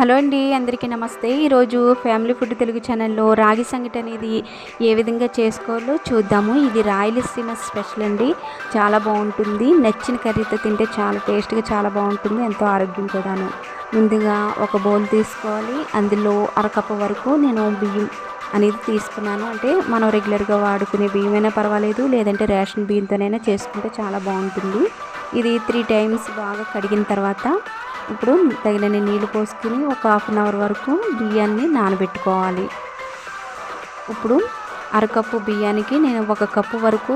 Hello అండి, అందరికీ నమస్తే. ఈరోజు ఫ్యామిలీ ఫుడ్ తెలుగు ఛానల్లో రాగి సంగటి అనేది ఏ విధంగా చేసుకోవాలో చూద్దాము. ఇది రాయలసీమ స్పెషల్ అండి. చాలా బాగుంటుంది. నచ్చిన కర్రీతో తింటే చాలా టేస్ట్గా చాలా బాగుంటుంది. ఎంతో ఆరోగ్యం కూడాను. ముందుగా ఒక బౌల్ తీసుకోవాలి. అందులో అరకప్పు వరకు నేను బియ్యం అనేది తీసుకున్నాను. అంటే మనం రెగ్యులర్గా వాడుకునే బియ్యమైనా పర్వాలేదు, లేదంటే రేషన్ బియ్యంతోనైనా చేసుకుంటే చాలా బాగుంటుంది. ఇది 3 టైమ్స్ బాగా కడిగిన తర్వాత ఇప్పుడు తగినన్ని నీళ్ళు పోసుకుని ఒక 1/2 అవర్ వరకు బియ్యాన్ని నానబెట్టుకోవాలి. ఇప్పుడు అరకప్పు బియ్యానికి నేను 1 కప్పు వరకు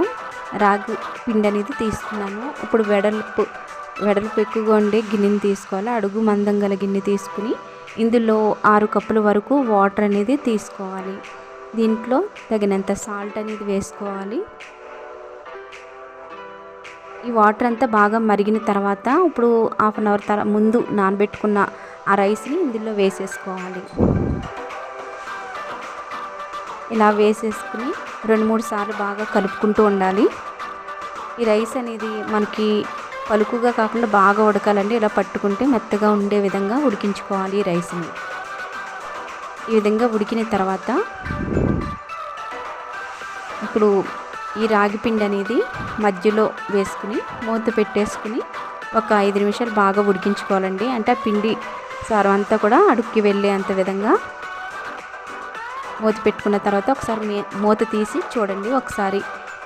రాగి పిండి అనేది తీసుకున్నాను. ఇప్పుడు వెడల్పు ఎక్కువగా ఉండే గిన్నెని తీసుకోవాలి. అడుగు మందం గల గిన్నె తీసుకుని ఇందులో 6 కప్పుల వరకు వాటర్ అనేది తీసుకోవాలి. దీంట్లో తగినంత సాల్ట్ అనేది వేసుకోవాలి. ఈ వాటర్ అంతా బాగా మరిగిన తర్వాత ఇప్పుడు 1/2 అవర్ ముందు నానబెట్టుకున్న ఆ రైస్ని ఇందులో వేసేసుకోవాలి. ఇలా వేసేసుకుని 2-3 సార్లు బాగా కలుపుకుంటూ ఉండాలి. ఈ రైస్ అనేది మనకి పలుకుగా కాకుండా బాగా ఉడకాలండి. ఇలా పట్టుకుంటే మెత్తగా ఉండే విధంగా ఉడికించుకోవాలి ఈ రైస్ని. ఈ విధంగా ఉడికిన తర్వాత ఇప్పుడు ఈ రాగి పిండి అనేది మధ్యలో వేసుకుని మూత పెట్టేసుకుని ఒక 5 నిమిషాలు బాగా ఉడికించుకోవాలండి. అంటే ఆ పిండి సారం అంతా కూడా అడుక్కి వెళ్ళే అంత విధంగా మూత పెట్టుకున్న తర్వాత ఒకసారి మూత తీసి చూడండి. ఒకసారి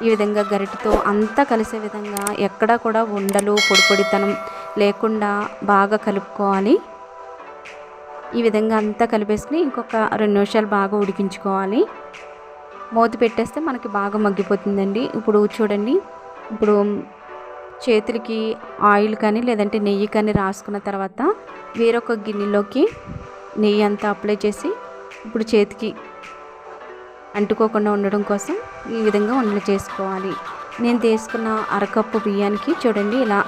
ఈ విధంగా గరిటెతో అంతా కలిసే విధంగా ఎక్కడా కూడా ఉండలు పొడితనం లేకుండా బాగా కలుపుకోవాలి. ఈ విధంగా అంతా కలిపేసుకుని ఇంకొక 2 నిమిషాలు బాగా ఉడికించుకోవాలి. మూత పెట్టేస్తే మనకి బాగా మగ్గిపోతుందండి. ఇప్పుడు చూడండి, ఇప్పుడు చేతులకి ఆయిల్ కానీ లేదంటే నెయ్యి కానీ రాసుకున్న తర్వాత వేరొక గిన్నెలోకి నెయ్యి అంతా అప్లై చేసి ఇప్పుడు చేతికి అంటుకోకుండా ఉండడం కోసం ఈ విధంగా ఉండలు చేసుకోవాలి. నేను తీసుకున్న అరకప్పు బియ్యానికి చూడండి ఇలా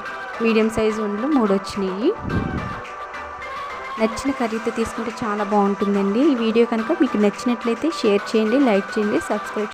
మీడియం సైజు ఉండలు 3 వచ్చినాయి. నచ్చిన కర్రీతో తీసుకుంటే చాలా బాగుంటుందండి. ఈ వీడియో కనుక మీకు నచ్చినట్లయితే షేర్ చేయండి, లైక్ చేయండి, సబ్స్క్రైబ్